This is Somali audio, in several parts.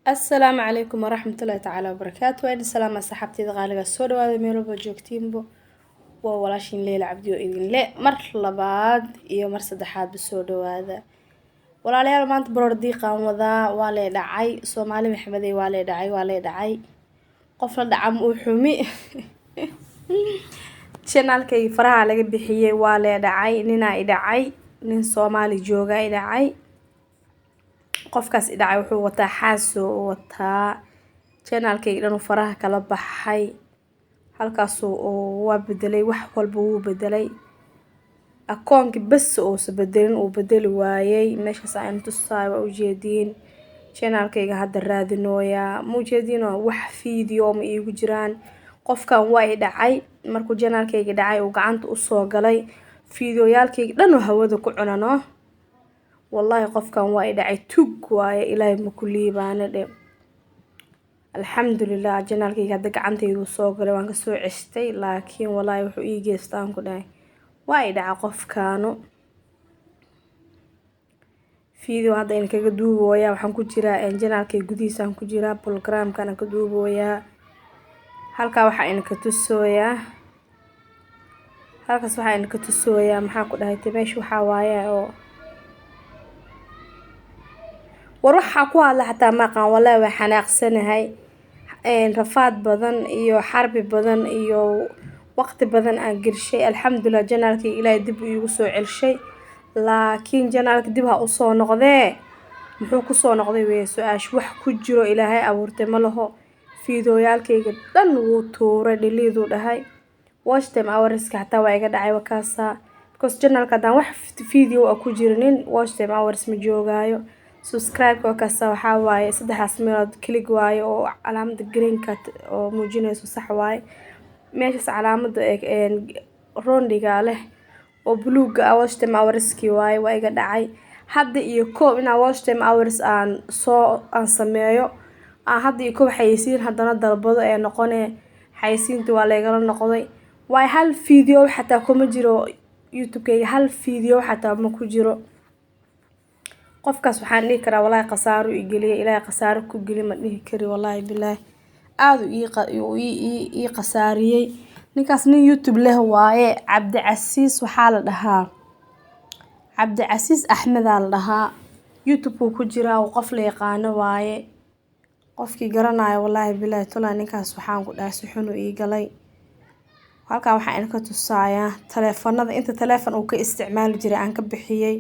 السلام عليكم ورحمة الله تعالى وبركاته. وين السلام صاحبتي غالية السوداء وهذا ميلو بجوكتين بو وولاشين ليلة عبديو إذن لا مر لبعض iyo mar saddexaad soo dhawaada walaalayaal maanta baroordi qaan wada waa la dhacay Soomaali Maxamed waa la dhacay qof la dhacam uu xumi channelkay faraha laga bixiyay waa la dhacay nin Soomaali jooga i dhacay qofkaas i dhacay wuxuu wataa xaaso wataa channelkay dhan faraha kala baxay halkaas oo waa bedelay wax walba wuu bedelay akoonki bas oo sabadelin uu bedeli waayay meeshaas aan tusay waa u jeedin channelkayga hadda raadinooya ma u jeedin wax video ma iigu jiraan qofkan waa i dhacay markuu channelkayga dhacay uu gacanta u soo galay videoyaalkayga dhan hawada ku cunano والله قفكان وايد عيتوك واي إلهي مكلي بانده الحمد لله جنالكي هذا قعنتي يدو سوق لوان كسو عشتي لكن والله وحو إيجيستان كداي وايد قفكانو فيديو هذا إنك كدوب ويا وحن كجرا إن جنالكي قديسان كجرا بولغرام كان كدوب ويا هالكا وحا إنك تسويا هالكاس وحا إنك تسويا محا كداي تميش وحا وايا أو وروح ku hadla xataa ma qaan walaa way xanaaqsanahay rafaad badan iyo xarbi badan iyo waqti badan aan girshay alxamdulillah janaalkii ilaahay dib u igu soo celshay laakiin janaalka dib ha u soo noqdee muxuu ku soo noqday way su'aash wax ku jiro ilaahay abuurtay ma laho fiidooyaalkayga dhan wuu tuuray dhiliidu dhahay watch time hours ka xataa waa iga dhacay wakaasa because janaalka daan wax video ku jirinin watch time hours ma joogaayo subscribe وكاسا وحاواي صدحاس ميلاد كليك واي oo calaamada green cut oo muujinayso sax waay meeshaas calaamada rondiga leh oo buluuga ah watch time hours-kii waay waa iga dhacay hadda iyo koob ina watch time hours aan sameeyo hadda iyo koob xayisiin hadana dalbado ee noqonee xayisiinta waa la igala noqday waay hal video xataa kuma jiro YouTube-kayga hal video xataa ma ku jiro qofkaas waxaan dhihi karaa wallahi qasaaro ii galiyay ilaahay qasaaro ku gali ma dhihi kari wallahi billaah aad ii qasaariyay ninkaas nin YouTube leh waaye Cabdicasiis waxa la dhahaa Cabdicasiis Axmed la dhahaa YouTube ku jiraa oo qof la yaqaan waaye qofkii garanayo wallahi billaah tolaa ninkaas waxaan ku dhahay si xun ii galay halka waxaan ka tusayaa taleefanada inta taleefan uu ka isticmaali jiray aan ka bixiyay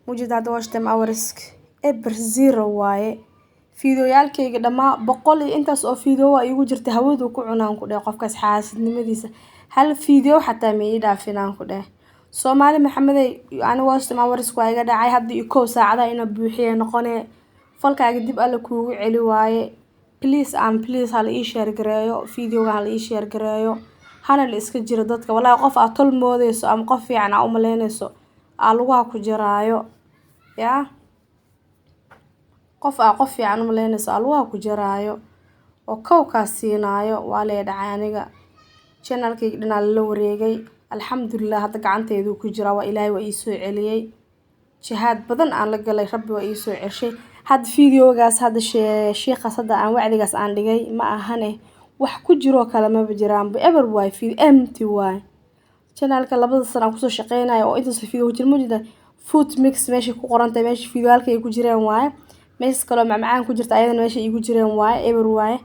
موجود هذا watch time hours eber zero waaye fiidiyoyaalkayga dhamaa boqol iyo intaas oo fiidiyo waa igu jirtay hawadu ku cunaan ku dhahay qofkaas xaasidnimadiisa hal fiidiyo xataa ma ii dhaafinaan ku dhahay Soomaali Maxamed aan watch time hours waa iga dhacay hadda iyo koob saacada ina buuxiye noqonee falkaaga dib alla kuugu celi waaye please hal ii share gareeyo fiidiyoga hal ii share gareeyo hana la iska jiro dadka wallahi qof aad tol moodeyso ama qof fiican u maleynayso aluga ku jiraayo ya qof fiican u maleynayso aluga ku jiraayo oo kowka siinaayo waa la dhacay aniga channelkayga dhinaal la wareegay alxamdulillah hadda gacanteedu ku jira waa ilaahay waa ii soo celiyay jihaad badan aan la galay rabbi waa ii soo celshay had videogaas hadda sheekhaas hadda aan wacdigaas aan dhigay ma ahane wax ku jiro kala ma jiraan ever way feel empty way channelka labada sano ku soo shaqeynaayo oo intaas video jir mujida food mix meesha ku qorantay meesha videoyaalkay ku jireen waay meesha kale macmacaan ku jirta ayadana meesha igu jireen waay eber waay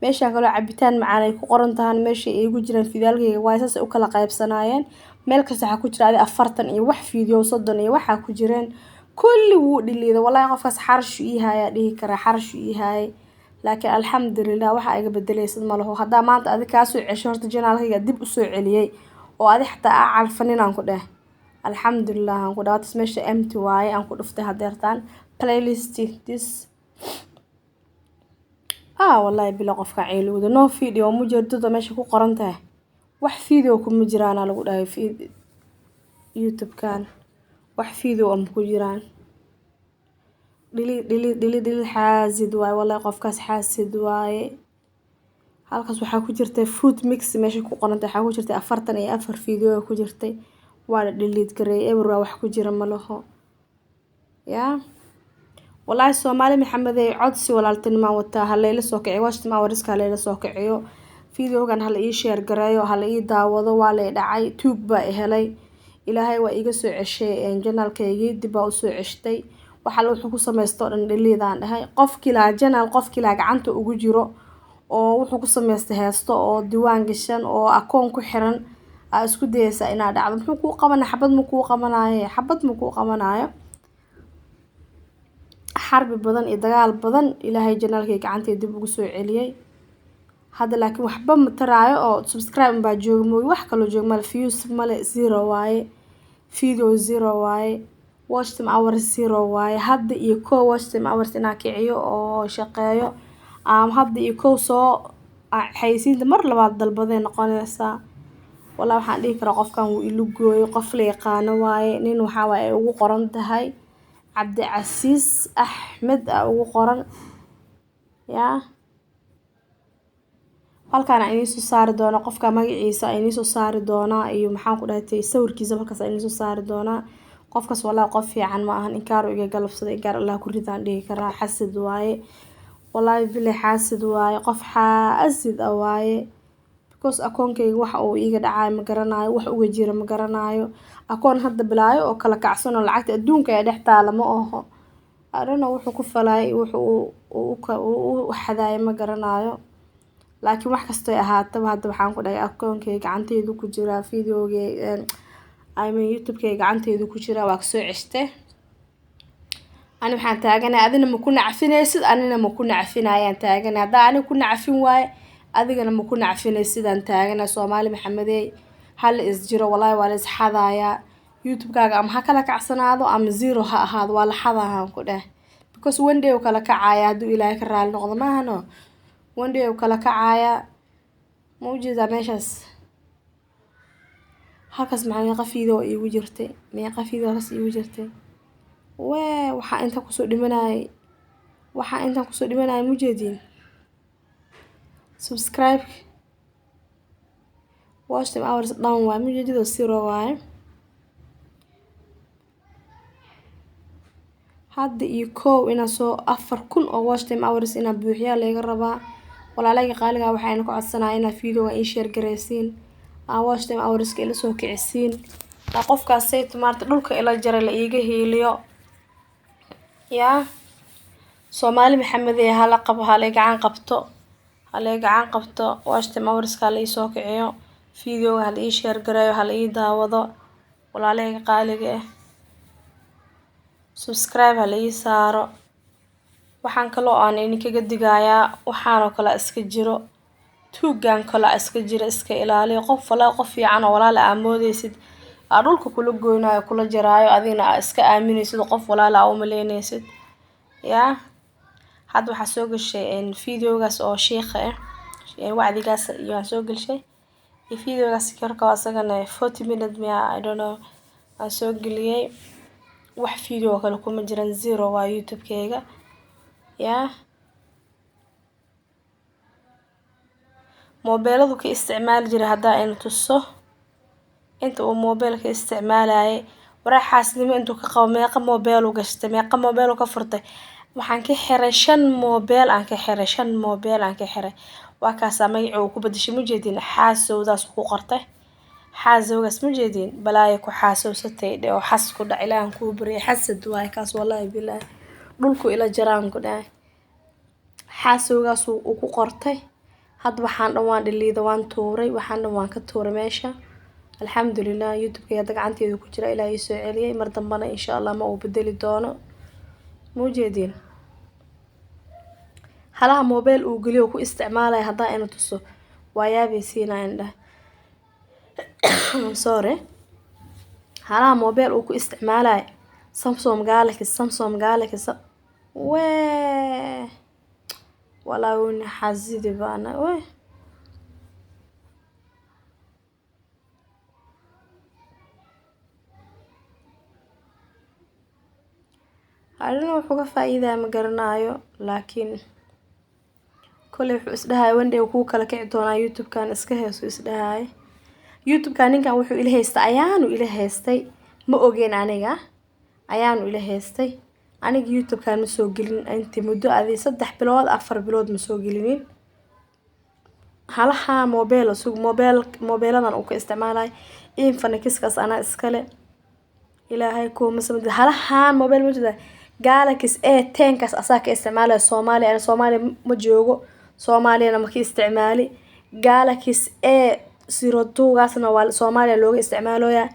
meesha kale cabitaan macaan ay ku qorantahan meesha igu jireen videoyaalkay waay saas u kala qaybsanaayeen meel kasta waxa ku jira 40 iyo wax video 30 iyo waxa ku jireen kulli wuu dhiliiday wallahi qofkaas xarash ii haya dhihi kara xarash ii hay laakiin alxamdulillah waxa iga bedelaysid ma laho hadaa maanta adiga ka soo cesho horta channelkayga dib u soo celiyay oo adi xataa calfanin aan ku dhahay alxamdulillah aan ku dhawaad meesha empty waaye aan ku dhuftay hadeertaan playlist this wallahi bila qofka ceelowda no video mujarrad meesha ku qoran tahay wax video kuma jiraan lagu dhahay YouTube kan wax video am ku jiraan delete xaasid waaye wallahi qofkaas xaasid waaye halkaas waxa ku jirtay food mix meesha ku qorantay waxa ku jirtay 44 video ku jirtay waa la delete gareeyay eber wax ku jira ma laho ya والله الصومالي محمد عدسي ولا التنما وتا هلا إلى سوق عواش تما ورسك هلا إلى سوق عيو فيديو كان هلا يشير قرايو هلا يداوضو ولا دعي توب بقى هلاي إلهي وإيجا سو عشي إن جنال كيجي دبا سو عشتي وحلو حكو سميستو إن اللي ذان هاي قف كلا جنال قف كلا عنتو ugu jiro oo wuxuu ku sameystay heesto oo diiwaan gashan oo akoon ku xiran aa isku dayaysa inaad dhacdo muxuu ku qabanaa xabad ma ku qabanayo xarbi badan iyo dagaal badan ilaahay janaalkay gacantay dib ugu soo celiyay hada laakiin waxba ma taraayo oo subscribe baa joogmooy wax kale joog mal views male zero waaye video zero waaye watch time hours zero waaye hada iyo ko watch time hours inaa kiciyo oo shaqeeyo hadda iyo kow soo xayisiinta mar labaad dalbaday noqonaysaa walaa waxaan dhihi karaa qofkan wuu ilu gooyo qof la yaqaano waaye nin waxa waaye ay ugu qoran tahay Cabdicasiis Axmed ugu qoran yaa halkaan ay soo saari doona qofka magaciisa ay soo saari doona iyo maxaan ku dhahay sawirkiisa markaas ay soo saari doona qofkaas walaa qof fiican ma ahan inkaar iga galabsaday gaar Allah ku ridaan dhihi karaa xasad waaye والله بلي حاسد واي قف حاسد واي because akoonkayga waxa uu iiga dhacay ma garanayo wax uga jira ma garanayo akoon hadda bilaayo oo kala kacsan oo lacagta adduunka ay dhex taala ma oho arana wuxuu ku falay wuxuu u xadaay ma garanayo laakiin wax kasto ay ahaataba hadda waxaan ku dhahay akoonkayga gacantaydu ku jira videoga YouTube-kayga gacantaydu ku jira waa ka soo ceshtay أنا waxaan taaganahay adina ma ku nacfinaysid anina ma ku nacfinayaan taaganahay hada ani ku nacfin waay adigana ma ku nacfinaysid aan taaganahay Soomaali Maxamedey hal is jiro wallahi waa la is xadaaya YouTube-kaaga ama ha kala kacsanaado ama zero ha ahaado waa la xadaahan ku dheh because one day uu kala kacaaya haduu Ilaahay ka raali noqdo maahano one day uu kala kacaaya mawjida meeshaas halkaas meeqa video iigu jirtay waxaa inta kusoo dhimanay mujeedin subscribe watch them hours down waa mujeedido zero waaye hadda iyo kow ina soo 4,000 oo watch them hours ina buuxiyaa laga rabaa walaalay qaaliga waxaan ku codsanayaa ina video ay share gareysiin watch them hours ka ila soo kicisiin qofkaas say tumaarta dhulka ila jaray la iiga heeliyo يا Soomaali Maxamedey hala qabo hala gacan qabto waashta mawriska la soo kiciyo video hala ii share gareeyo hala ii daawado walaalay qaaliga subscribe hala ii saaro waxaan kale oo aan idinkaga digayaa waxaan kale iska jiro tuugan kale iska jira iska ilaaliyo qof fiican oo walaal amoodeysid dhulka kula gooynayo kula jaraayo adina iska aaminaysid qof walaal ah oo maleynaysid yaa had waxa soo gashay videogaas oo sheekha wacdigaas iyo soo gashay videogaas karka asagana 40 minutes I don't know aan soo galiyay wax video kale kuma jiran zero waa YouTube-kayga yaa mobiladu ka isticmaal jiray hadaa in tuso inta uu mobilka isticmaalay waraxaasnimo intuu ka qabo meeqa mobile u gashtay meeqa mobile ka furtay waxaan ka xiray 5 mobile aan ka xiray waa kaas magaciisa ku badashay mujeedin xaasowdaas ku qortay xaasowgaas mujeedin balaayo ku xaasowsatay oo xas ku dhac ilaan ku bariye xasad waay kaas wallahi billaah dhulku ila jaraan ku dhaay xaasowgaas uu ku qortay had waxaan dhawaan dhiliida waan tuuray waxaan dhawaan ka tuuray meesha alxamdulillah YouTube-ka gacanteedu ku jira ilaahay soo celiyay mar dambana insha Allah ma uu bedeli doono mujeedin halaha mobile uu galiyo ku isticmaalay hadaa inuu tuso waayaabeysiinayna sorry halaha mobile uu ku isticmaalay Samsung Galaxy wala uu xasidi baana wuxuu ka faa'iidaa ma garanayo laakiin kulay wuxuu isdhahay one day ku kala kici doona YouTube-kan iska heeso isdhahay YouTube-kan ninkan wuxuu ila haystay ayaanu ila haystay ma ogeen aniga ayaanu ila haystay aniga youtube kaan ma soo gelin intii muddo adii 3 bilood 4 bilood ma soo gelinin halaha mobile sug mobiladan uu ka isticmaalay Infinix-kaas ana iskale ilaahay kuma samad halaha mobile wajida Galaxy A10 kaas asaa ka isticmaalay Soomaaliya ana Soomaaliya ma joogo Soomaaliyana ma ka isticmaali Galaxy A02 gaasna waa Soomaaliya looga isticmaaloya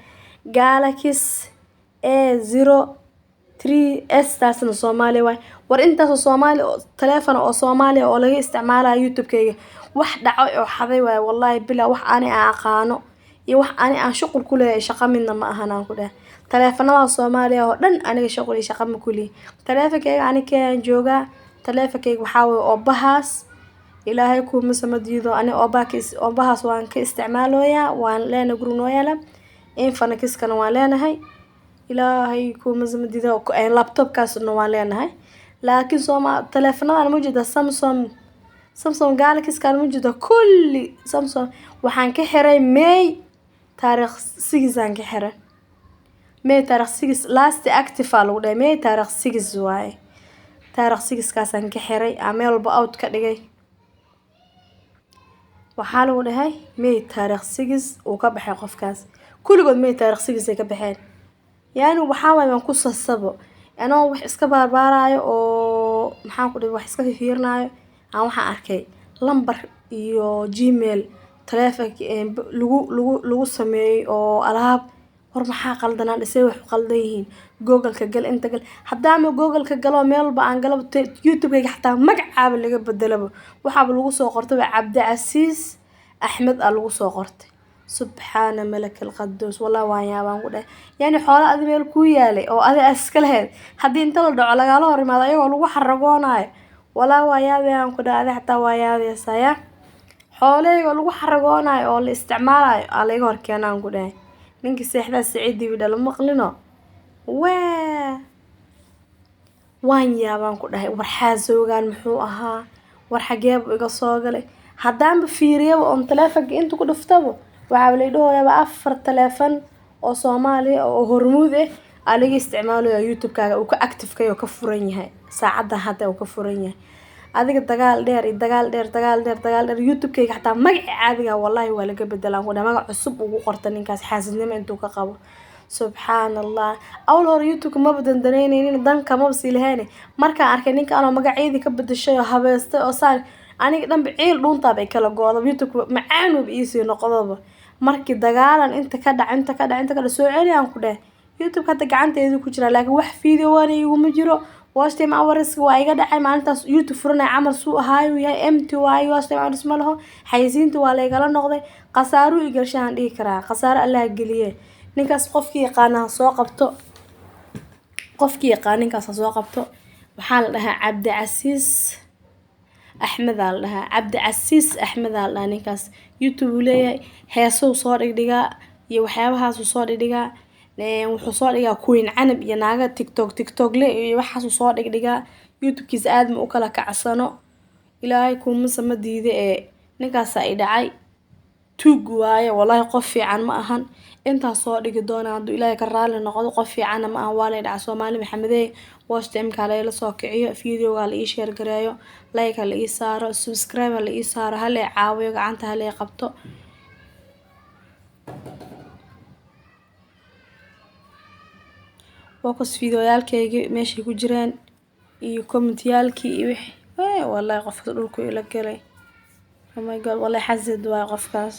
Galaxy A03s taasna Soomaaliya way war intaas oo Soomaali telefoon oo Soomaaliya oo laga isticmaalayo YouTube-kayga wax dhacay oo xaday way wallahi bilaa wax ani aqaano iyo wax ani aan shaqul ku leeyahay shaqo midna ma ahanaan ku dhahay telefoonada Soomaaliya oo dhan aniga shaqul iyo shaqo ma kulii telefonkayga aniga jooga telefonkayga waxa way oo bahaas ilaahay kuma samadiido ani oo bahaas waan ka isticmaaloya waan leena gurunooyala Infinix-kana waan leenahay ilaahay kuma samadiido laptop-kaasna waan leenahay laakiin telefoonada ma jida Samsung Galaxy-kan ma jida kulli Samsung waxaan ka xiray May taariikh 6 aan ka xiray May taariikh 6 last active lagu dhahay May taariikh 6 waay taariikh 6 kaas aan ka xiray meel walba out ka dhigay waxaa lagu dhahay May taariikh 6 uu ka baxay qofkaas kulligood May taariikh 6 ay ka baxeen yani waxa way aan ku sasabo anoo wax iska baarbaarayo oo maxaan ku dhahay wax iska fiirnaayo aan waxa arkay lambar iyo Gmail telefoonka lagu sameeyay oo alaab war maxaa qaldanaan dhisay wax qaldan yihiin Google-ka gal inta gal hadaa ma Google-ka galo meel ba aan galo YouTube-kayga xataa magacaaba laga bedelabo waxa lagu soo qortay Cabdicasiis Axmed lagu soo qortay subhana malakal qadus wallahi waan yaabaan ku dhahay yani xoolo adi meel ku yaalay oo adi iska lahayd hadii inta la dhaco laga hor imaado ayagoo lagu xaragoonayo wallahi waa yaabaan ku dhahay xataa waa yaabaysaa xooleyga lagu xaragoonayo oo la isticmaalayo laga hor keenaan ku dhahay ninka seexda Saciidi bidal maqlino waan yaabaan ku dhahay war xaasoogan muxuu ahaa war xageeb iga soo galay hadaan ba fiiriyo oo telefoonka inta ku dhuftabo waxa la yidhahdaa 4 telefoon oo Soomaali oo hormuud laga isticmaalayo YouTube-kaaga uu ka active kayo ka furan yahay saacada hadda uu ka furan yahay adiga dagaal dheer YouTube-kayga xataa magac caadiga wallahi waa laga bedelaan ku dhahay magac cusub ugu qorta ninkaas xaasidnimo intuu ka qabo subhanallah awl hor YouTube ma badan dareynaynin danka ma basiilahayn marka arkay ninka aan magaceedii ka bedeshay oo habeestay oo saan aniga dhanba ciil dhuunta bay kala goodo YouTube macaan uu iisii noqdoba markii dagaalan inta ka dhac soo celiyaan ku dhahay YouTube hada gacanteedu ku jira laakiin wax video waan igu ma jiro watch-time hours waa iga dhacay maalintaas YouTube furanay camal suu ahaayo yahay empty waayo watch-time hours ma laho xayisiinta waa la igala noqday qasaaro i gashaan dhigi karaa qasaaro Allah galiye ninkaas qofkii yaqaan soo qabto ninkaas soo qabto waxaa la dhahaa Cabdicasiis Axmed la dhahaa ninkaas YouTube leeyahay heeso soo dhigdhigaa iyo waxyaabahaas soo dhigdhigaa wuxuu soo dhigaa Queen Canab iyo naaga TikTok le iyo waxaas soo dhigdhigaa YouTube-kiisa aad ma u kala kacsano ilaahay kuma samadiide ninkaas ay dhacay tuug waaye wallahi qof fiican ma ahan inta soo dhigi doona haduu ilaahay ka raali noqdo qof fiican ma ahan waa la dhaca Soomaali Maxamedey watch time-ka la soo kiciyo video-ga la ii share gareeyo like la ii saaro subscribe la ii saaro hal ay caawiyo gacanta hal ay qabto focus video-yaalkayga meesha ku jiraan iyo comment-yaalkii iyo wixii wallahi qofka dhulku ila galay oh my god wallahi xasad waa qofkaas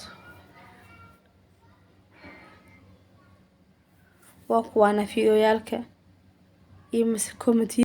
waa kuwana video-yaalka iyo comment